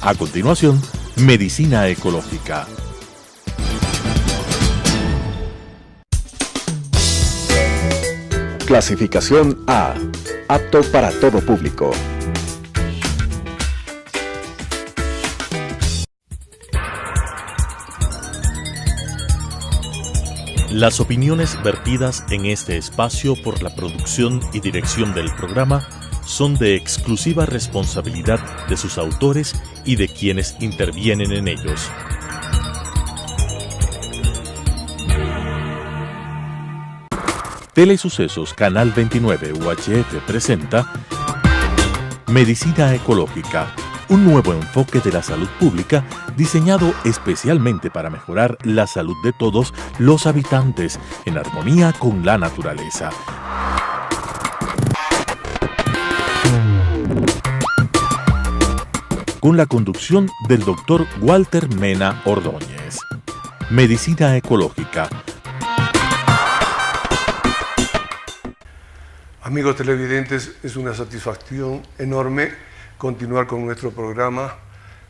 A continuación, Medicina Ecológica. Clasificación A. Apto para todo público. Las opiniones vertidas en este espacio por la producción y dirección del programa son de exclusiva responsabilidad de sus autores y de quienes intervienen en ellos. Telesucesos Canal 29 UHF presenta Medicina Ecológica, un nuevo enfoque de la salud pública diseñado especialmente para mejorar la salud de todos los habitantes en armonía con la naturaleza. Con la conducción del Dr. Walter Mena Ordóñez. Medicina Ecológica. Amigos televidentes, es una satisfacción enorme continuar con nuestro programa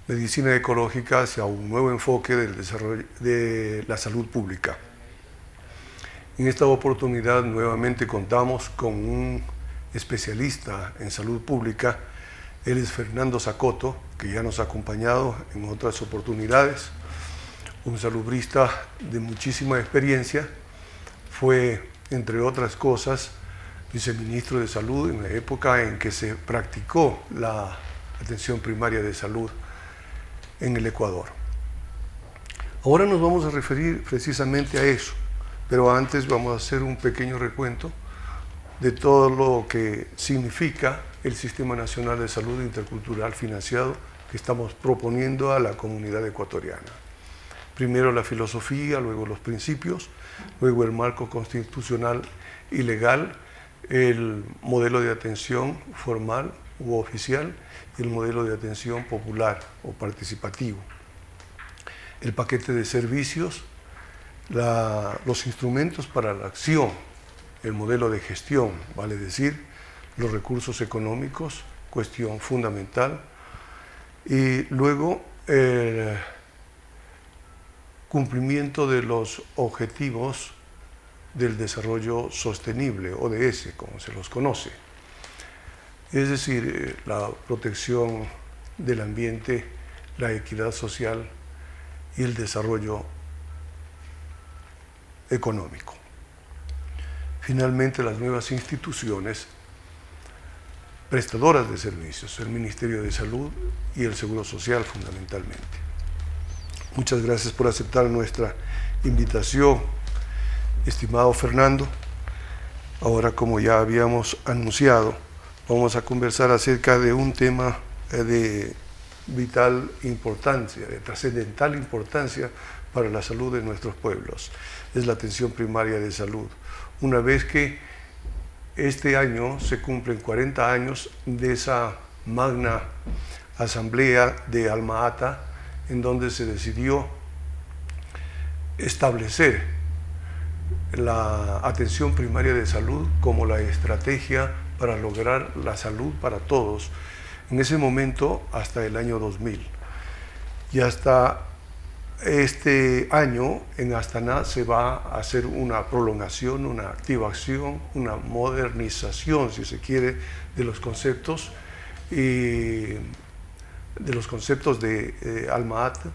Medicina Ecológica hacia un nuevo enfoque del desarrollo de la salud pública. En esta oportunidad nuevamente contamos con un especialista en salud pública. Él es Fernando Zacoto, que ya nos ha acompañado en otras oportunidades, un salubrista de muchísima experiencia. Fue, entre otras cosas, viceministro de Salud en la época en que se practicó la atención primaria de salud en el Ecuador. Ahora nos vamos a referir precisamente a eso, pero antes vamos a hacer un pequeño recuento de todo lo que significa el Sistema Nacional de Salud Intercultural financiado que estamos proponiendo a la comunidad ecuatoriana. Primero la filosofía, luego los principios, luego el marco constitucional y legal, el modelo de atención formal u oficial y el modelo de atención popular o participativo, el paquete de servicios, los instrumentos para la acción, el modelo de gestión, vale decir, los recursos económicos, cuestión fundamental, y luego el cumplimiento de los objetivos del desarrollo sostenible, ODS, como se los conoce. Es decir, la protección del ambiente, la equidad social y el desarrollo económico. Finalmente, las nuevas instituciones prestadoras de servicios, el Ministerio de Salud y el Seguro Social fundamentalmente. Muchas gracias por aceptar nuestra invitación, estimado Fernando. Ahora, como ya habíamos anunciado, vamos a conversar acerca de un tema de vital importancia, de trascendental importancia para la salud de nuestros pueblos. Es la atención primaria de salud. Una vez que este año se cumplen 40 años de esa magna asamblea de Alma Ata, en donde se decidió establecer la atención primaria de salud como la estrategia para lograr la salud para todos, en ese momento hasta el año 2000. Y hasta este año en Astana se va a hacer una prolongación, una activación, una modernización, si se quiere, de los conceptos de Alma Ata,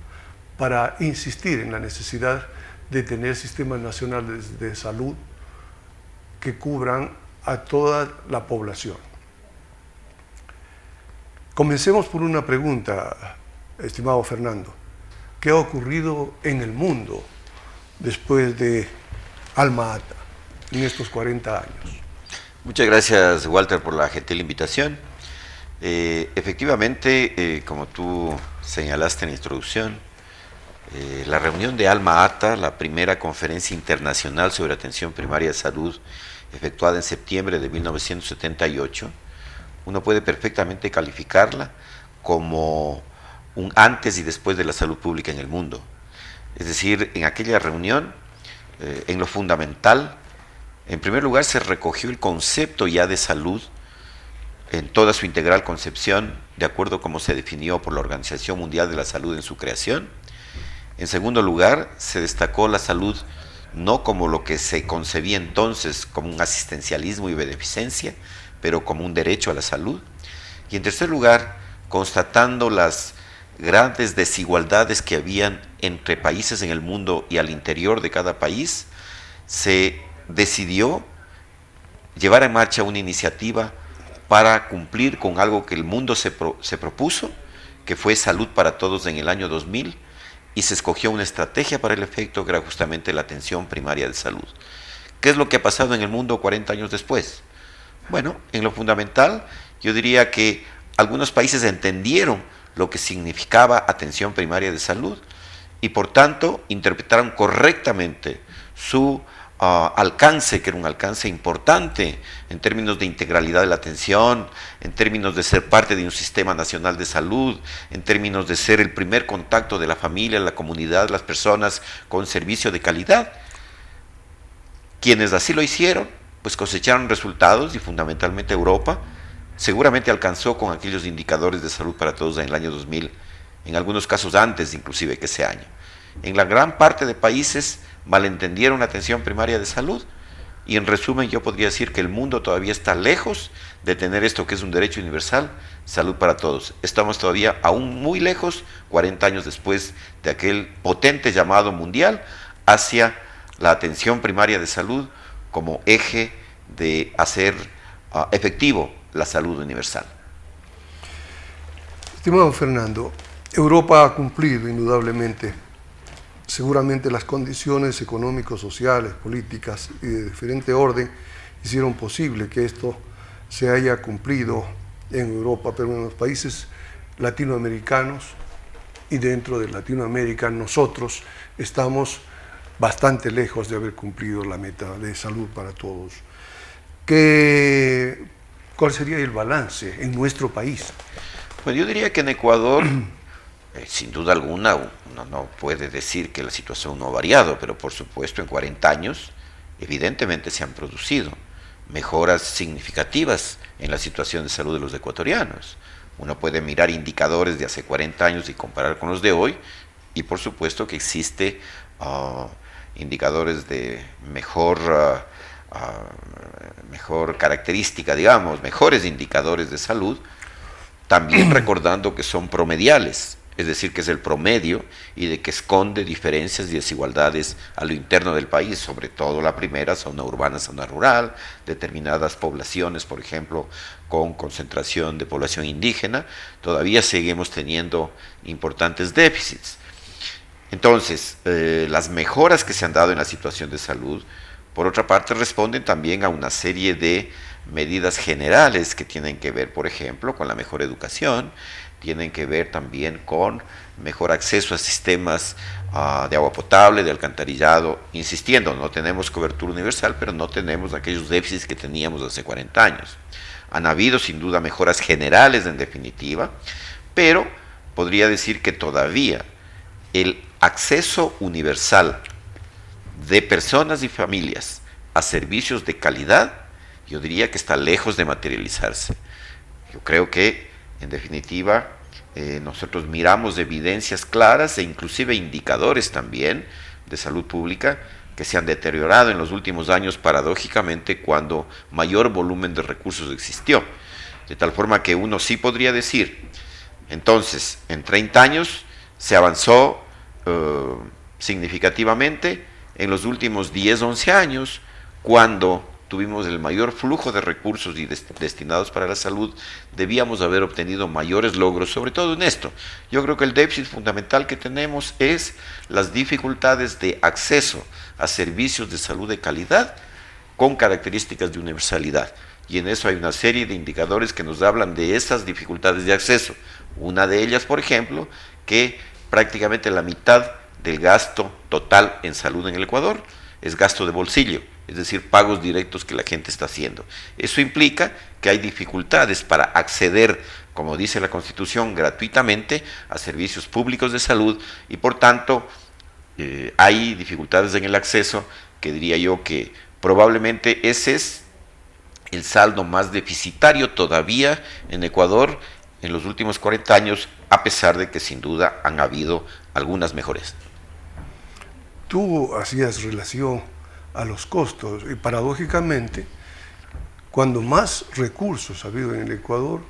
para insistir en la necesidad de tener sistemas nacionales de salud que cubran a toda la población. Comencemos por una pregunta, estimado Fernando. ¿Qué ha ocurrido en el mundo después de Alma Ata en estos 40 años? Muchas gracias, Walter, por la gentil invitación. Efectivamente, como tú señalaste en la introducción, la reunión de Alma Ata, la primera conferencia internacional sobre atención primaria de salud efectuada en septiembre de 1978, uno puede perfectamente calificarla como un antes y después de la salud pública en el mundo. Es decir, en aquella reunión, en lo fundamental, en primer lugar se recogió el concepto ya de salud en toda su integral concepción, de acuerdo como se definió por la Organización Mundial de la Salud en su creación. En segundo lugar, se destacó la salud no como lo que se concebía entonces como un asistencialismo y beneficencia, pero como un derecho a la salud. Y en tercer lugar, constatando las grandes desigualdades que habían entre países en el mundo y al interior de cada país, se decidió llevar en marcha una iniciativa para cumplir con algo que el mundo se propuso, que fue Salud para Todos en el año 2000, y se escogió una estrategia para el efecto que era justamente la atención primaria de salud. ¿Qué es lo que ha pasado en el mundo 40 años después? Bueno, en lo fundamental, yo diría que algunos países entendieron lo que significaba atención primaria de salud y por tanto interpretaron correctamente su alcance, que era un alcance importante en términos de integralidad de la atención, en términos de ser parte de un sistema nacional de salud, en términos de ser el primer contacto de la familia, la comunidad, las personas con servicio de calidad. Quienes así lo hicieron, pues cosecharon resultados y fundamentalmente Europa seguramente alcanzó con aquellos indicadores de salud para todos en el año 2000, en algunos casos antes inclusive que ese año. En la gran parte de países malentendieron la atención primaria de salud y en resumen yo podría decir que el mundo todavía está lejos de tener esto que es un derecho universal, salud para todos. Estamos todavía aún muy lejos, 40 años después de aquel potente llamado mundial hacia la atención primaria de salud como eje de hacer efectivo la salud universal. Estimado Fernando, Europa ha cumplido indudablemente. Seguramente las condiciones económicos, sociales, políticas y de diferente orden hicieron posible que esto se haya cumplido en Europa, pero en los países latinoamericanos y dentro de Latinoamérica nosotros estamos bastante lejos de haber cumplido la meta de salud para todos. ¿Cuál sería el balance en nuestro país? Pues yo diría que en Ecuador, sin duda alguna, uno no puede decir que la situación no ha variado, pero por supuesto en 40 años evidentemente se han producido mejoras significativas en la situación de salud de los ecuatorianos. Uno puede mirar indicadores de hace 40 años y comparar con los de hoy, y por supuesto que existe indicadores de mejor característica, digamos, mejores indicadores de salud, también recordando que son promediales, es decir, que es el promedio y de que esconde diferencias y desigualdades a lo interno del país, sobre todo la primera, zona urbana, zona rural, determinadas poblaciones, por ejemplo, con concentración de población indígena, todavía seguimos teniendo importantes déficits. Entonces, las mejoras que se han dado en la situación de salud, por otra parte, responden también a una serie de medidas generales que tienen que ver, por ejemplo, con la mejor educación, tienen que ver también con mejor acceso a sistemas de agua potable, de alcantarillado, insistiendo, no tenemos cobertura universal, pero no tenemos aquellos déficits que teníamos hace 40 años. Han habido sin duda mejoras generales en definitiva, pero podría decir que todavía el acceso universal de personas y familias a servicios de calidad, yo diría que está lejos de materializarse. Yo creo que, en definitiva, nosotros miramos evidencias claras e inclusive indicadores también de salud pública que se han deteriorado en los últimos años paradójicamente cuando mayor volumen de recursos existió. De tal forma que uno sí podría decir, entonces, en 30 años se avanzó significativamente. En los últimos 10, 11 años, cuando tuvimos el mayor flujo de recursos y destinados para la salud, debíamos haber obtenido mayores logros, sobre todo en esto. Yo creo que el déficit fundamental que tenemos es las dificultades de acceso a servicios de salud de calidad con características de universalidad. Y en eso hay una serie de indicadores que nos hablan de esas dificultades de acceso. Una de ellas, por ejemplo, que prácticamente la mitad del gasto total en salud en el Ecuador es gasto de bolsillo, es decir, pagos directos que la gente está haciendo. Eso implica que hay dificultades para acceder, como dice la Constitución, gratuitamente a servicios públicos de salud y por tanto hay dificultades en el acceso que diría yo que probablemente ese es el saldo más deficitario todavía en Ecuador en los últimos 40 años, a pesar de que sin duda han habido algunas mejoras. Tú hacías relación a los costos y paradójicamente, cuando más recursos ha habido en el Ecuador,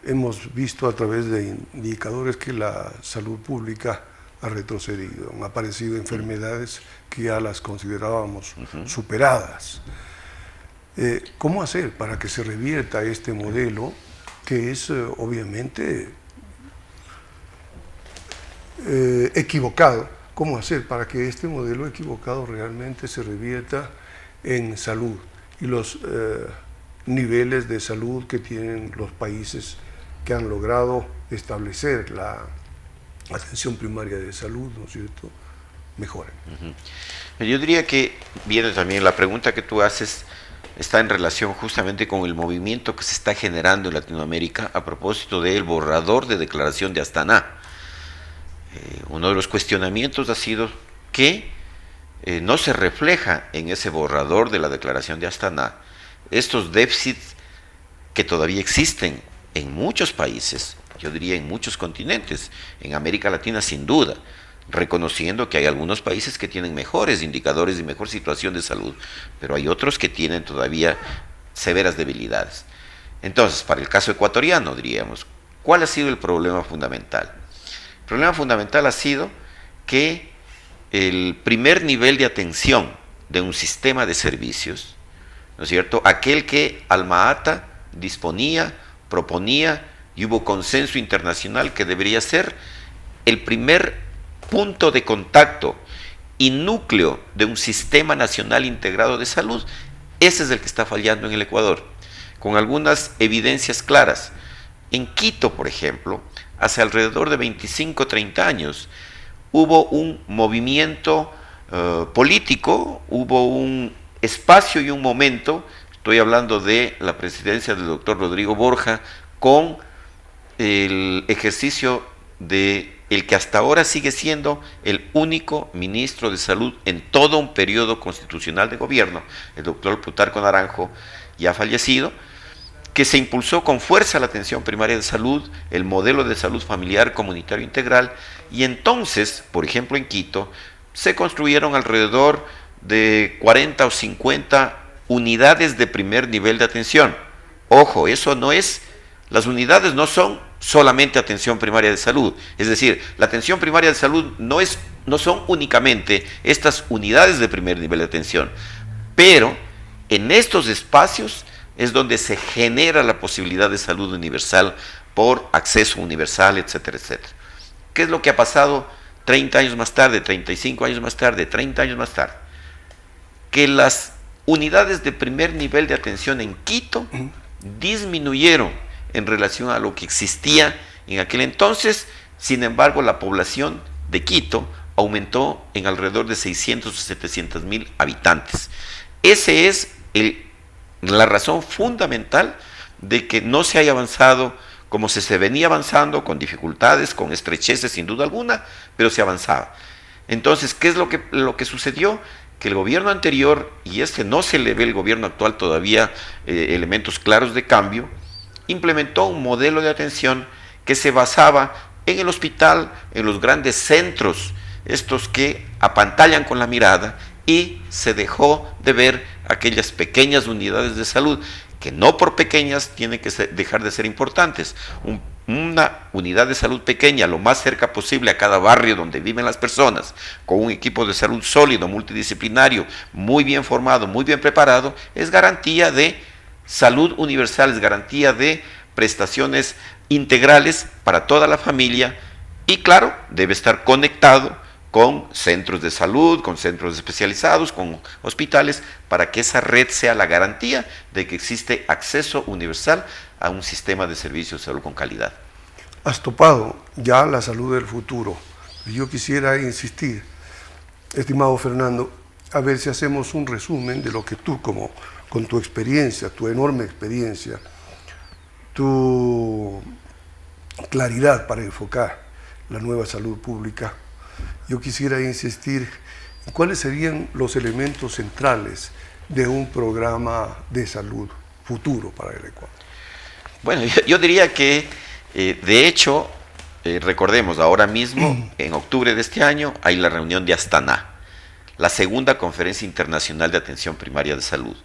hemos visto a través de indicadores que la salud pública ha retrocedido, han aparecido enfermedades que ya las considerábamos superadas. ¿Cómo hacer para que se revierta este modelo que es obviamente equivocado? ¿Cómo hacer para que este modelo equivocado realmente se revierta en salud y los niveles de salud que tienen los países que han logrado establecer la atención primaria de salud, ¿no es cierto?, mejoren? Yo diría que viene también la pregunta que tú haces, está en relación justamente con el movimiento que se está generando en Latinoamérica a propósito del borrador de declaración de Astana. Uno de los cuestionamientos ha sido que no se refleja en ese borrador de la declaración de Astana estos déficits que todavía existen en muchos países, yo diría en muchos continentes, en América Latina sin duda, reconociendo que hay algunos países que tienen mejores indicadores y mejor situación de salud, pero hay otros que tienen todavía severas debilidades. Entonces, para el caso ecuatoriano, diríamos, ¿cuál ha sido el problema fundamental? El problema fundamental ha sido que el primer nivel de atención de un sistema de servicios, ¿no es cierto?, aquel que Alma Ata disponía, proponía y hubo consenso internacional que debería ser el primer punto de contacto y núcleo de un sistema nacional integrado de salud, ese es el que está fallando en el Ecuador, con algunas evidencias claras. En Quito, por ejemplo, hace alrededor de 25, 30 años, hubo un movimiento político, hubo un espacio y un momento, estoy hablando de la presidencia del doctor Rodrigo Borja, con el ejercicio de el que hasta ahora sigue siendo el único ministro de salud en todo un periodo constitucional de gobierno, el doctor Plutarco Naranjo, ya fallecido, que se impulsó con fuerza la atención primaria de salud, el modelo de salud familiar comunitario integral, y entonces, por ejemplo en Quito, se construyeron alrededor de 40 o 50 unidades de primer nivel de atención. Ojo, eso no es, las unidades no son solamente atención primaria de salud, es decir, la atención primaria de salud no son únicamente estas unidades de primer nivel de atención, pero en estos espacios es donde se genera la posibilidad de salud universal por acceso universal, etcétera, etcétera. ¿Qué es lo que ha pasado 30 años más tarde, 35 años más tarde, 30 años más tarde? Que las unidades de primer nivel de atención en Quito disminuyeron en relación a lo que existía en aquel entonces. Sin embargo, la población de Quito aumentó en alrededor de 600 o 700 mil habitantes. Esa es la razón fundamental de que no se haya avanzado como se venía avanzando, con dificultades, con estrecheces sin duda alguna, pero se avanzaba. Entonces, ¿qué es lo que sucedió? Que el gobierno anterior, y no se le ve al gobierno actual todavía elementos claros de cambio, implementó un modelo de atención que se basaba en el hospital, en los grandes centros, estos que apantallan con la mirada, y se dejó de ver aquellas pequeñas unidades de salud, que no por pequeñas tienen que dejar de ser importantes. Una unidad de salud pequeña, lo más cerca posible a cada barrio donde viven las personas, con un equipo de salud sólido, multidisciplinario, muy bien formado, muy bien preparado, es garantía de salud universal, es garantía de prestaciones integrales para toda la familia y claro, debe estar conectado con centros de salud, con centros especializados, con hospitales, para que esa red sea la garantía de que existe acceso universal a un sistema de servicios de salud con calidad. Has topado ya la salud del futuro. Yo quisiera insistir, estimado Fernando, a ver si hacemos un resumen de lo que tú, con tu experiencia, tu enorme experiencia, tu claridad para enfocar la nueva salud pública, yo quisiera insistir en cuáles serían los elementos centrales de un programa de salud futuro para el Ecuador? Bueno, yo diría que, de hecho, recordemos, ahora mismo, en octubre de este año, hay la reunión de Astana, la segunda conferencia internacional de atención primaria de salud.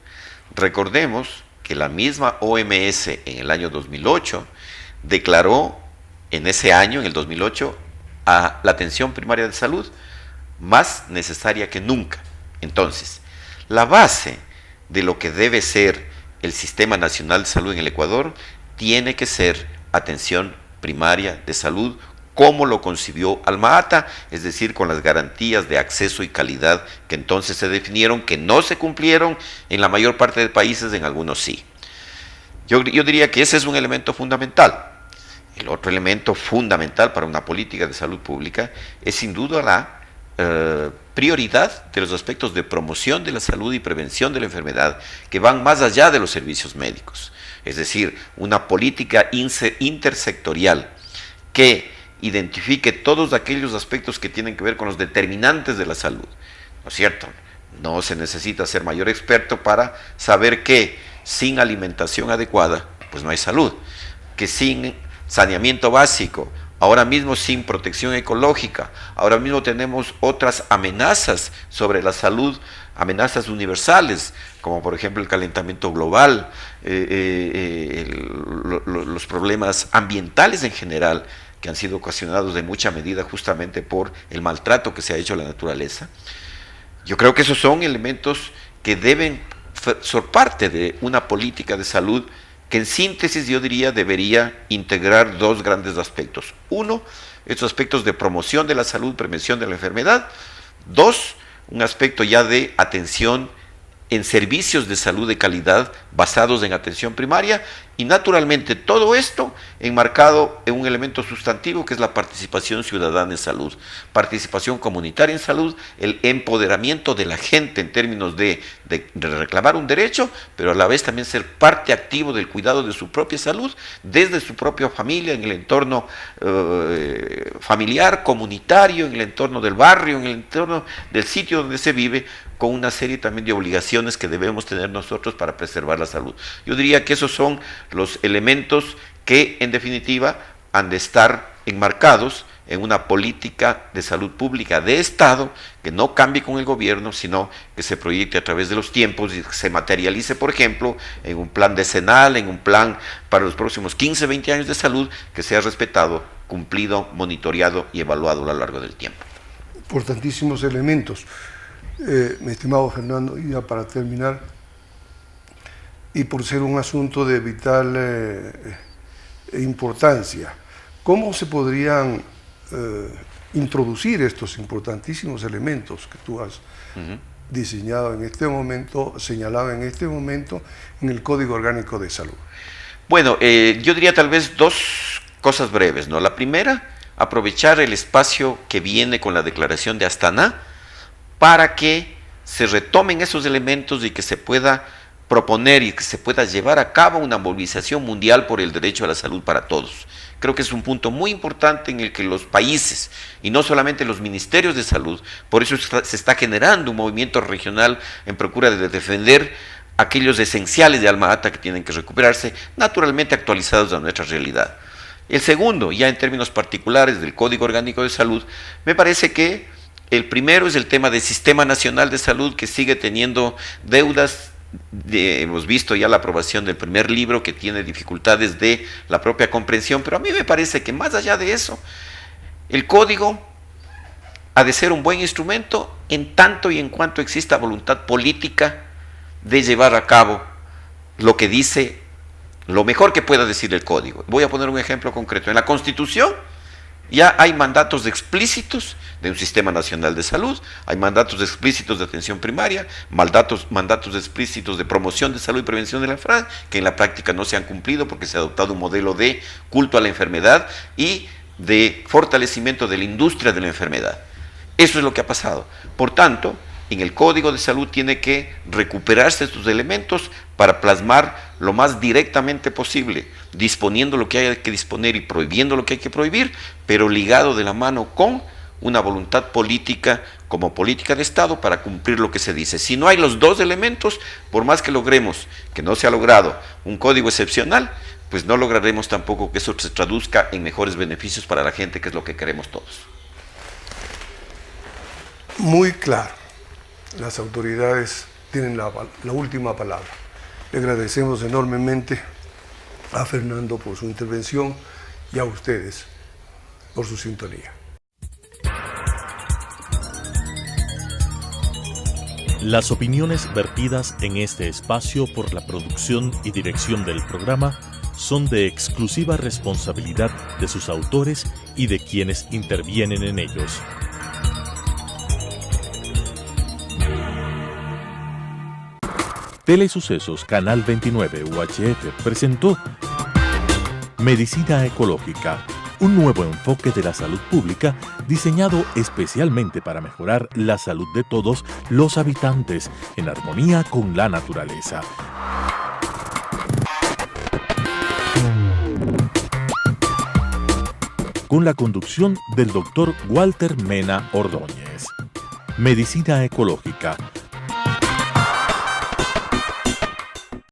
Recordemos que la misma OMS en el año 2008 declaró en ese año, en el 2008, a la atención primaria de salud más necesaria que nunca. Entonces, la base de lo que debe ser el Sistema Nacional de Salud en el Ecuador tiene que ser atención primaria de salud, como lo concibió Alma-Ata, es decir, con las garantías de acceso y calidad que entonces se definieron, que no se cumplieron en la mayor parte de países, en algunos sí. Yo diría que ese es un elemento fundamental. El otro elemento fundamental para una política de salud pública es sin duda la prioridad de los aspectos de promoción de la salud y prevención de la enfermedad, que van más allá de los servicios médicos. Es decir, una política intersectorial que identifique todos aquellos aspectos que tienen que ver con los determinantes de la salud, ¿no es cierto? No se necesita ser mayor experto para saber que sin alimentación adecuada, pues no hay salud, que sin saneamiento básico, ahora mismo sin protección ecológica, ahora mismo tenemos otras amenazas sobre la salud, amenazas universales, como por ejemplo el calentamiento global, los problemas ambientales en general, que han sido ocasionados de mucha medida justamente por el maltrato que se ha hecho a la naturaleza. Yo creo que esos son elementos que deben ser parte de una política de salud que en síntesis yo diría debería integrar dos grandes aspectos. Uno, estos aspectos de promoción de la salud, prevención de la enfermedad. Dos, un aspecto ya de atención en servicios de salud de calidad basados en atención primaria, y naturalmente todo esto enmarcado en un elemento sustantivo que es la participación ciudadana en salud, participación comunitaria en salud, el empoderamiento de la gente en términos de reclamar un derecho, pero a la vez también ser parte activo del cuidado de su propia salud, desde su propia familia, en el entorno familiar, comunitario, en el entorno del barrio, en el entorno del sitio donde se vive, con una serie también de obligaciones que debemos tener nosotros para preservar la salud. Yo diría que esos son los elementos que, en definitiva, han de estar enmarcados en una política de salud pública de Estado que no cambie con el gobierno, sino que se proyecte a través de los tiempos y que se materialice, por ejemplo, en un plan decenal, en un plan para los próximos 15, 20 años de salud, que sea respetado, cumplido, monitoreado y evaluado a lo largo del tiempo. Importantísimos elementos. Mi estimado Fernando, y ya para terminar, y por ser un asunto de vital importancia, ¿cómo se podrían introducir estos importantísimos elementos que tú has diseñado en este momento, señalado en este momento, en el Código Orgánico de Salud? Bueno, yo diría tal vez dos cosas breves, ¿no? La primera, aprovechar el espacio que viene con la declaración de Astana para que se retomen esos elementos y que se pueda proponer y que se pueda llevar a cabo una movilización mundial por el derecho a la salud para todos. Creo que es un punto muy importante en el que los países, y no solamente los ministerios de salud, por eso se está generando un movimiento regional en procura de defender aquellos esenciales de Alma-Ata que tienen que recuperarse, naturalmente actualizados a nuestra realidad. El segundo, ya en términos particulares del Código Orgánico de Salud, me parece que el primero es el tema del Sistema Nacional de Salud, que sigue teniendo deudas. Hemos visto ya la aprobación del primer libro, que tiene dificultades de la propia comprensión, pero a mí me parece que más allá de eso, el código ha de ser un buen instrumento en tanto y en cuanto exista voluntad política de llevar a cabo lo que dice, lo mejor que pueda decir el código. Voy a poner un ejemplo concreto. En la Constitución ya hay mandatos explícitos de un Sistema Nacional de Salud, hay mandatos explícitos de atención primaria, mandatos explícitos de promoción de salud y prevención de la enfermedad, que en la práctica no se han cumplido porque se ha adoptado un modelo de culto a la enfermedad y de fortalecimiento de la industria de la enfermedad. Eso es lo que ha pasado. Por tanto, en el Código de Salud tiene que recuperarse estos elementos para plasmar lo más directamente posible, disponiendo lo que hay que disponer y prohibiendo lo que hay que prohibir, pero ligado de la mano con una voluntad política como política de Estado para cumplir lo que se dice. Si no hay los dos elementos, por más que logremos, que no se ha logrado, un código excepcional, pues no lograremos tampoco que eso se traduzca en mejores beneficios para la gente, que es lo que queremos todos. Muy claro. Las autoridades tienen la última palabra. Le agradecemos enormemente a Fernando por su intervención y a ustedes por su sintonía. Las opiniones vertidas en este espacio por la producción y dirección del programa son de exclusiva responsabilidad de sus autores y de quienes intervienen en ellos. Telesucesos Canal 29 UHF presentó Medicina Ecológica, un nuevo enfoque de la salud pública diseñado especialmente para mejorar la salud de todos los habitantes en armonía con la naturaleza. Con la conducción del Dr. Walter Mena Ordóñez. Medicina Ecológica,